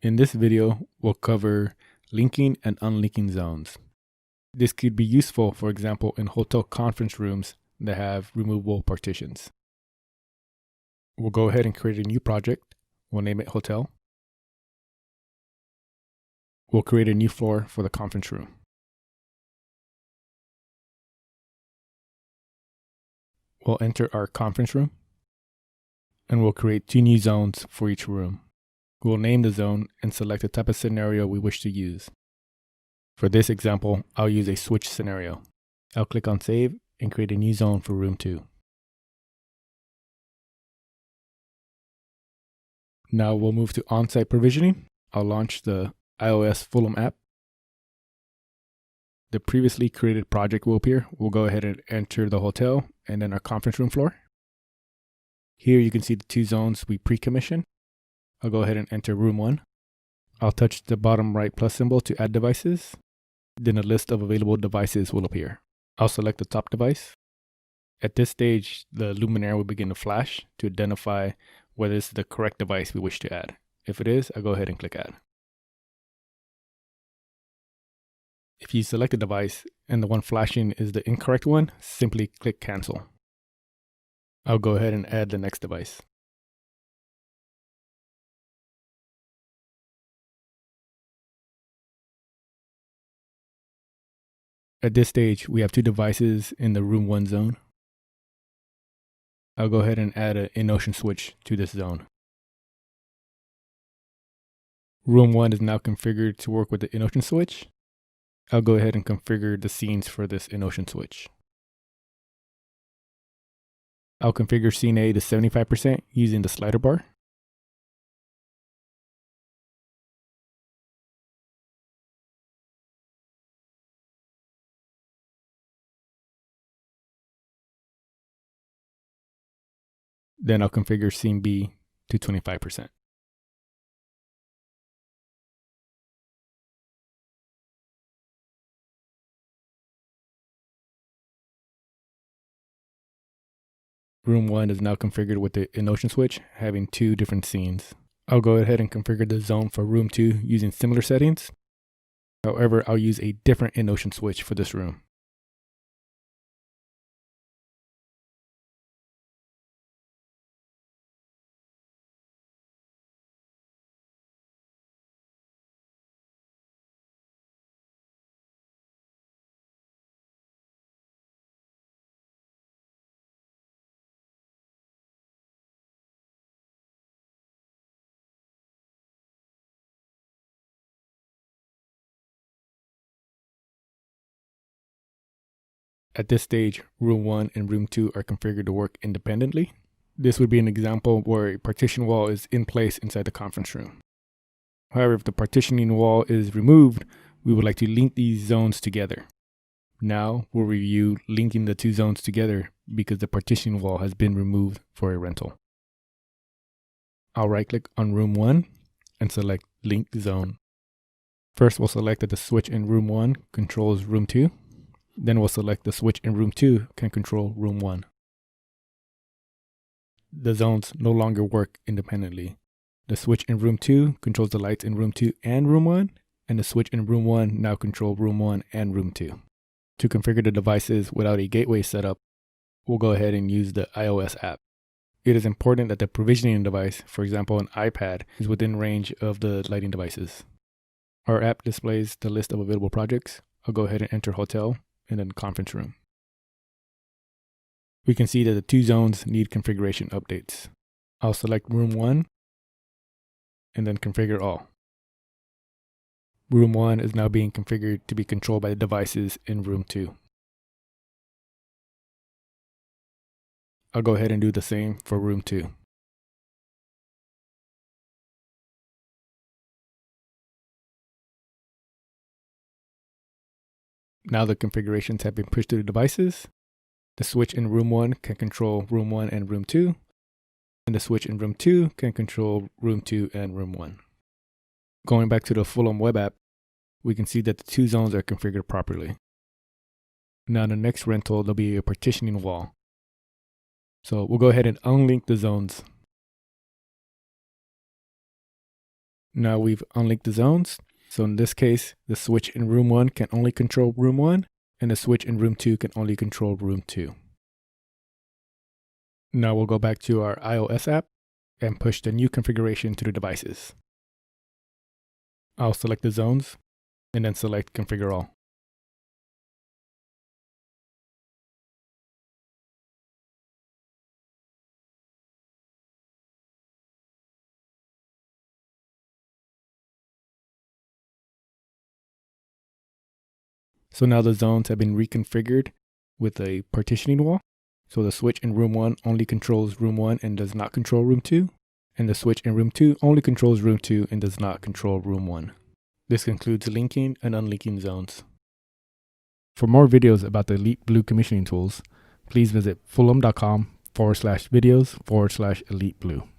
In this video, we'll cover linking and unlinking zones. This could be useful, for example, in hotel conference rooms that have removable partitions. We'll go ahead and create a new project. We'll name it Hotel. We'll create a new floor for the conference room. We'll enter our conference room, and we'll create 2 new zones for each room. We'll name the zone and select the type of scenario we wish to use. For this example, I'll use a switch scenario. I'll click on Save and create a new zone for room 2. Now we'll move to on-site provisioning. I'll launch the iOS Fulham app. The previously created project will appear. We'll go ahead and enter the hotel and then our conference room floor. Here you can see the 2 zones we pre-commissioned. I'll go ahead and enter room 1. I'll touch the bottom right plus symbol to add devices. Then a list of available devices will appear. I'll select the top device. At this stage, the luminaire will begin to flash to identify whether this is the correct device we wish to add. If it is, I'll go ahead and click Add. If you select a device and the one flashing is the incorrect one, simply click Cancel. I'll go ahead and add the next device. At this stage, we have 2 devices in the room 1 zone. I'll go ahead and add an in-ocean switch to this zone. Room 1 is now configured to work with the in-ocean switch. I'll go ahead and configure the scenes for this in-ocean switch. I'll configure scene A to 75% using the slider bar. Then I'll configure scene B to 25%. Room 1 is now configured with the in-ocean switch, having 2 different scenes. I'll go ahead and configure the zone for room 2 using similar settings. However, I'll use a different in-ocean switch for this room. At this stage, room 1 and room 2 are configured to work independently. This would be an example where a partition wall is in place inside the conference room. However, if the partitioning wall is removed, we would like to link these zones together. Now we'll review linking the 2 zones together because the partitioning wall has been removed for a rental. I'll right-click on room 1 and select Link Zone. First, we'll select that the switch in room 1 controls room 2. Then we'll select the switch in room 2 can control room 1. The zones no longer work independently. The switch in room 2 controls the lights in room 2 and room 1, and the switch in room 1 now control room 1 and room 2. To configure the devices without a gateway setup, we'll go ahead and use the iOS app. It is important that the provisioning device, for example an iPad, is within range of the lighting devices. Our app displays the list of available projects. I'll go ahead and enter Hotel and then Conference Room. We can see that the 2 zones need configuration updates. I'll select room 1 and then configure all. Room 1 is now being configured to be controlled by the devices in room 2. I'll go ahead and do the same for room 2. Now the configurations have been pushed to the devices. The switch in room 1 can control room 1 and room 2. And the switch in room 2 can control room 2 and room 1. Going back to the Fulham web app, we can see that the 2 zones are configured properly. Now in the next rental, there'll be a partitioning wall. So we'll go ahead and unlink the zones. Now we've unlinked the zones. So in this case, the switch in room 1 can only control room 1, and the switch in room 2 can only control room 2. Now we'll go back to our iOS app and push the new configuration to the devices. I'll select the zones and then select Configure All. So now the zones have been reconfigured with a partitioning wall. So the switch in room 1 only controls room 1 and does not control room 2. And the switch in room 2 only controls room 2 and does not control room 1. This concludes linking and unlinking zones. For more videos about the eliteBlue commissioning tools, please visit fulham.com/videos/eliteBlue.